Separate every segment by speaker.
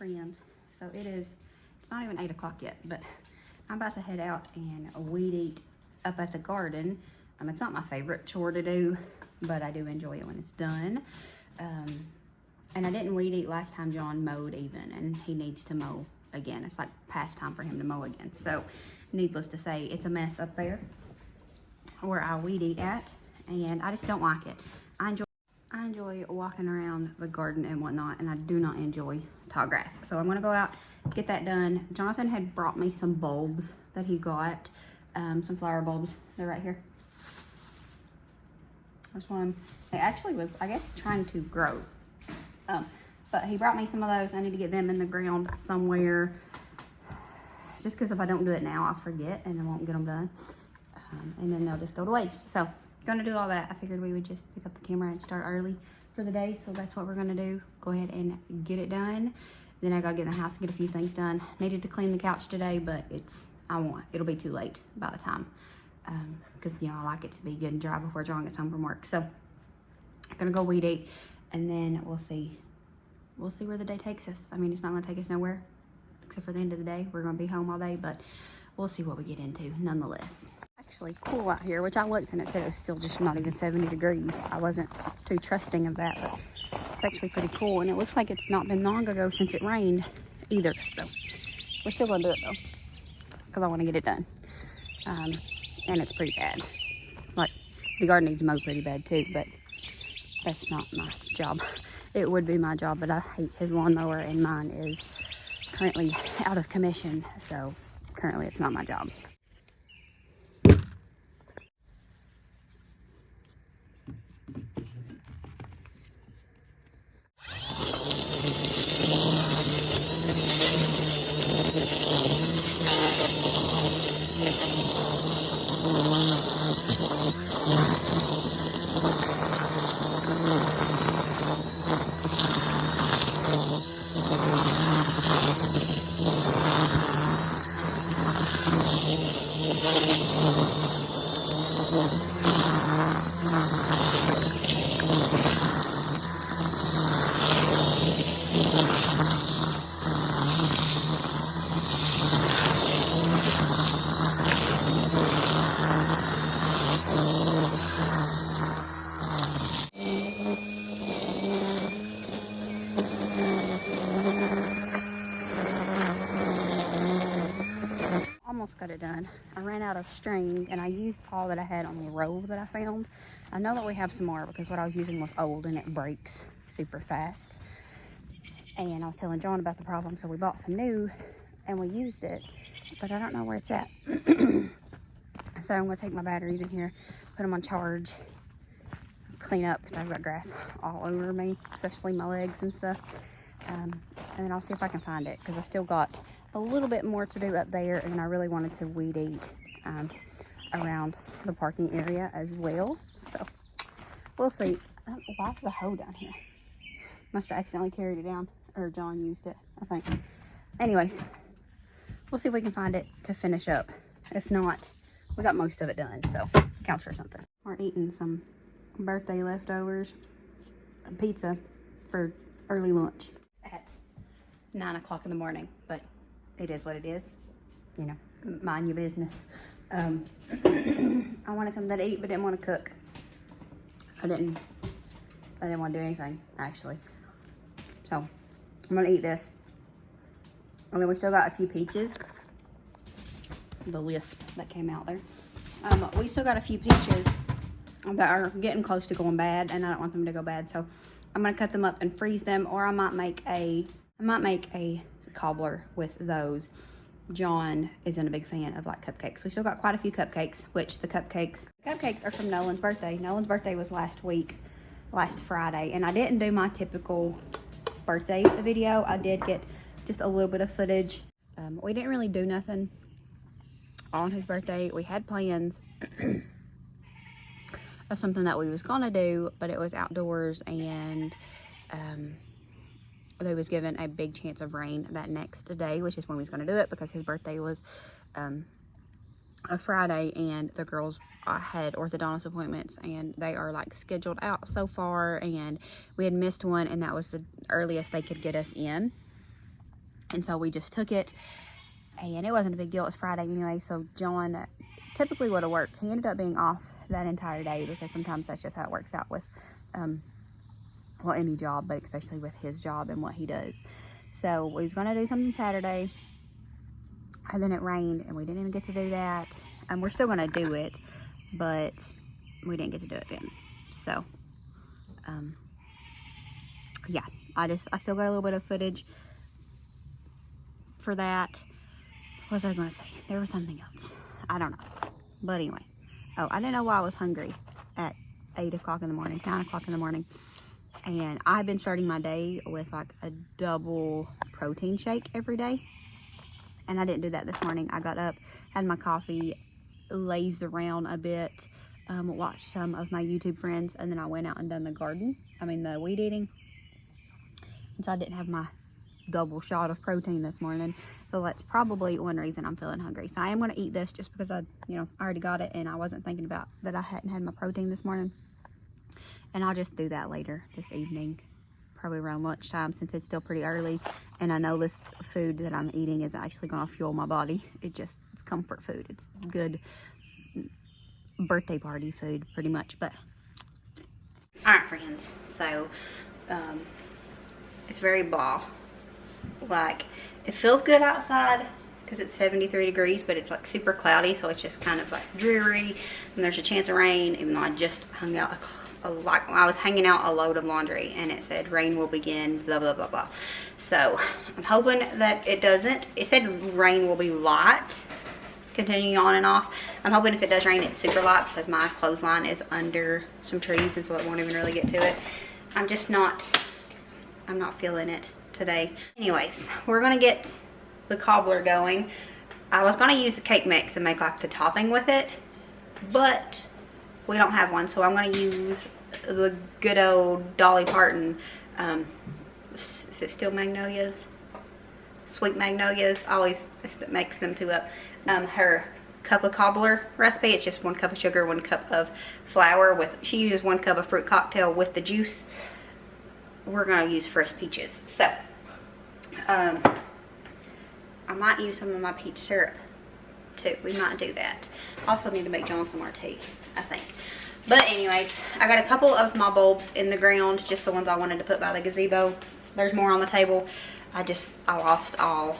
Speaker 1: friends. So it's not even 8 o'clock yet, but I'm about to head out and weed eat up at the garden. It's not my favorite chore to do, but I do enjoy it when it's done. And I didn't weed eat last time John mowed even, and he needs to mow again. It's like past time for him to mow again. So needless to say, it's a mess up there where I weed eat at, and I just don't like it. I enjoy walking around the garden and whatnot, and I do not enjoy tall grass. So I'm gonna go out, get that done. Jonathan had brought me some bulbs that he got, some flower bulbs. They're right here. This one, it actually was, I guess, trying to grow. But he brought me some of those. I need to get them in the ground somewhere. Just because if I don't do it now, I'll forget and I won't get them done. And then they'll just go to waste. So, gonna do all that. I figured we would just pick up the camera and start early for the day. So that's what we're gonna do. Go ahead and get it done. Then I gotta get in the house and get a few things done. Needed to clean the couch today, but it'll be too late by the time. Because, you know, I like it to be good and dry before John gets home from work. So, I'm gonna go weed eat, and then we'll see where the day takes us. I mean, it's not gonna take us nowhere, except for the end of the day. We're gonna be home all day, but we'll see what we get into nonetheless. Actually cool out here, which I looked and it said it was still just not even 70 degrees. I wasn't too trusting of that, but it's actually pretty cool. And it looks like it's not been long ago since it rained either. So we're still gonna do it though, because I wanna get it done. And it's pretty bad. Like, the garden needs mowed pretty bad too, but that's not my job. It would be my job, but I hate his lawnmower, and mine is currently out of commission, so currently it's not my job. Almost got it done. I ran out of string and I used all that I had on the robe that I found. I know that we have some more because what I was using was old and it breaks super fast. And I was telling John about the problem, so we bought some new and we used it, but I don't know where it's at. So I'm gonna take my batteries in here, put them on charge, clean up because I've got grass all over me, especially my legs and stuff. And then I'll see if I can find it, because I still got a little bit more to do up there, and I really wanted to weed eat around the parking area as well. So we'll see. Why is the hoe down here? Must have accidentally carried it down, or John used it, I think. Anyways, we'll see if we can find it to finish up. If not, we got most of it done, so it counts for something. We're eating some birthday leftovers, pizza for early lunch at 9 o'clock in the morning, but it is what it is. You know, mind your business. I wanted something to eat, but didn't want to cook. I didn't want to do anything, actually. So, I'm going to eat this. And then we still got a few peaches. The lisp that came out there. We still got a few peaches that are getting close to going bad, and I don't want them to go bad. So, I'm going to cut them up and freeze them, or I might make a cobbler with those. John isn't a big fan of like cupcakes. We still got quite a few cupcakes, which the cupcakes are from Nolan's birthday. Nolan's birthday was last Friday, and I didn't do my typical birthday video. I did get just a little bit of footage. We didn't really do nothing on his birthday. We had plans of something that we was gonna do, but it was outdoors, and they was given a big chance of rain that next day, which is when we was going to do it, because his birthday was a Friday, and the girls had orthodontist appointments, and they are like scheduled out so far, and we had missed one, and that was the earliest they could get us in. And so we just took it, and it wasn't a big deal. It was Friday anyway, so John typically would have worked. He ended up being off that entire day because sometimes that's just how it works out with, well, any job, but especially with his job and what he does. So we was going to do something Saturday, and then it rained, and we didn't even get to do that. And we're still going to do it, but we didn't get to do it then. So, yeah, I still got a little bit of footage for that. What was I going to say? There was something else. I don't know. But anyway. Oh, I didn't know why I was hungry at 8 o'clock in the morning, 9 o'clock in the morning. And I've been starting my day with like a double protein shake every day. And I didn't do that this morning. I got up, had my coffee, lazed around a bit, watched some of my YouTube friends, and then I went out and done the weed eating. And so I didn't have my double shot of protein this morning. So that's probably one reason I'm feeling hungry. So I am going to eat this just because I already got it, and I wasn't thinking about that I hadn't had my protein this morning. And I'll just do that later this evening, probably around lunchtime, since it's still pretty early. And I know this food that I'm eating is actually going to fuel my body. It's comfort food. It's good birthday party food, pretty much. But all right, friends. So it's very blah. Like, it feels good outside because it's 73 degrees, but it's like super cloudy, so it's just kind of like dreary, and there's a chance of rain, even though I just hung out I was hanging out a load of laundry, and it said rain will begin, blah blah blah blah. So I'm hoping that it doesn't. It said rain will be light, continuing on and off. I'm hoping if it does rain, it's super light, because my clothesline is under some trees, and so it won't even really get to it. I'm not feeling it today. Anyways, we're gonna get the cobbler going. I was gonna use the cake mix and make like the topping with it, but we don't have one, so I'm gonna use the good old Dolly Parton, is it Steel Magnolias? Sweet Magnolias, always mix them two up. Her Cuppa Cobbler recipe, it's just 1 cup of sugar, 1 cup of flour, she uses 1 cup of fruit cocktail with the juice. We're gonna use fresh peaches. So, I might use some of my peach syrup too. We might do that. Also need to make John some more tea, I think. But anyways, I got a couple of my bulbs in the ground, just the ones I wanted to put by the gazebo. There's more on the table. I lost all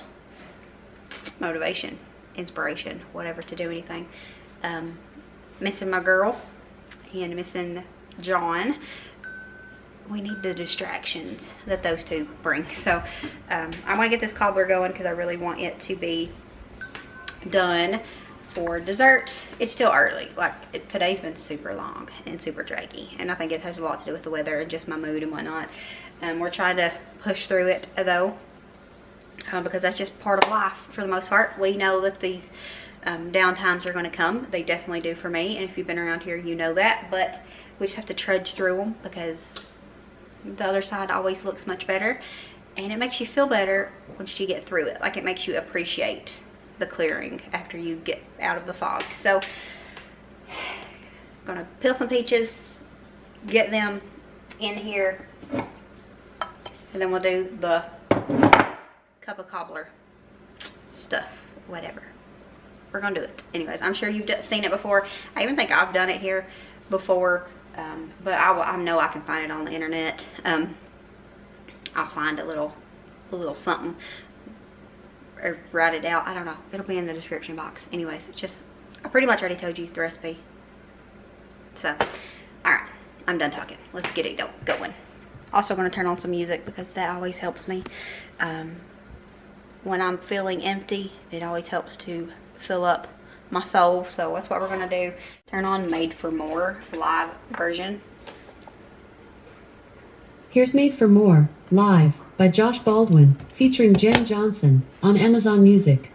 Speaker 1: motivation, inspiration, whatever, to do anything. Missing my girl and missing John. We need the distractions that those two bring. So I want to get this cobbler going because I really want it to be done for dessert. It's still early. Today's been super long and super draggy, and I think it has a lot to do with the weather and just my mood and whatnot. We're trying to push through it though, because that's just part of life for the most part. We know that these down times are going to come. They definitely do for me, and if you've been around here, you know that. But we just have to trudge through them, because the other side always looks much better, and it makes you feel better once you get through it. Like, it makes you appreciate the clearing after you get out of the fog. So I'm gonna peel some peaches, get them in here, and then we'll do the Cuppa Cobbler stuff, whatever. We're gonna do it. Anyways, I'm sure you've seen it before. I even think I've done it here before. But I know I can find it on the internet. I'll find a little something, or write it out. I don't know. It'll be in the description box. Anyways, I pretty much already told you the recipe. So, alright. I'm done talking. Let's get it going. Also going to turn on some music, because that always helps me. When I'm feeling empty, it always helps to fill up my soul. So that's what we're gonna do. Turn on Made for More live version.
Speaker 2: Here's Made for More live by Josh Baldwin featuring Jen Johnson on Amazon Music.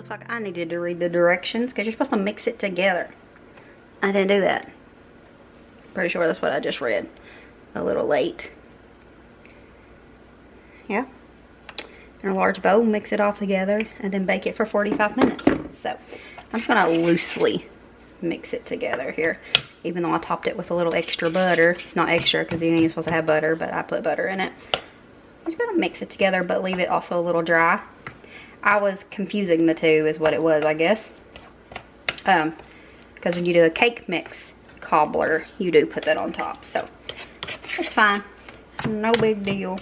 Speaker 1: Looks like I needed to read the directions because you're supposed to mix it together. I didn't do that. Pretty sure that's what I just read. A little late. Yeah. In a large bowl, mix it all together, and then bake it for 45 minutes. So, I'm just going to loosely mix it together here. Even though I topped it with a little extra butter. Not extra, because you ain't even supposed to have butter, but I put butter in it. I'm just going to mix it together, but leave it also a little dry. I was confusing the two, is what it was, I guess. Because when you do a cake mix cobbler, you do put that on top. So, it's fine. No big deal.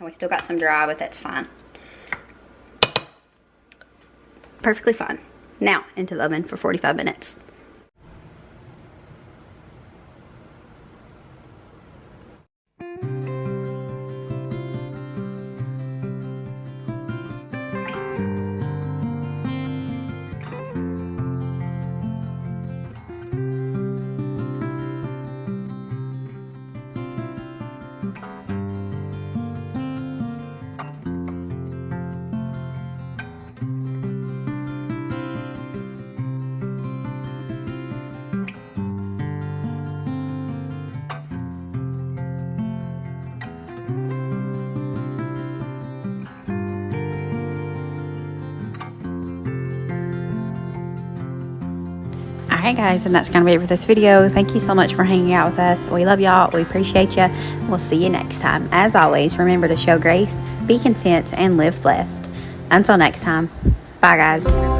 Speaker 1: We still got some dry, but that's fine. Perfectly fine. Now, into the oven for 45 minutes. Alright guys, and that's going to be it for this video. Thank you so much for hanging out with us. We love y'all. We appreciate you. We'll see you next time. As always, remember to show grace, be content, and live blessed. Until next time. Bye guys.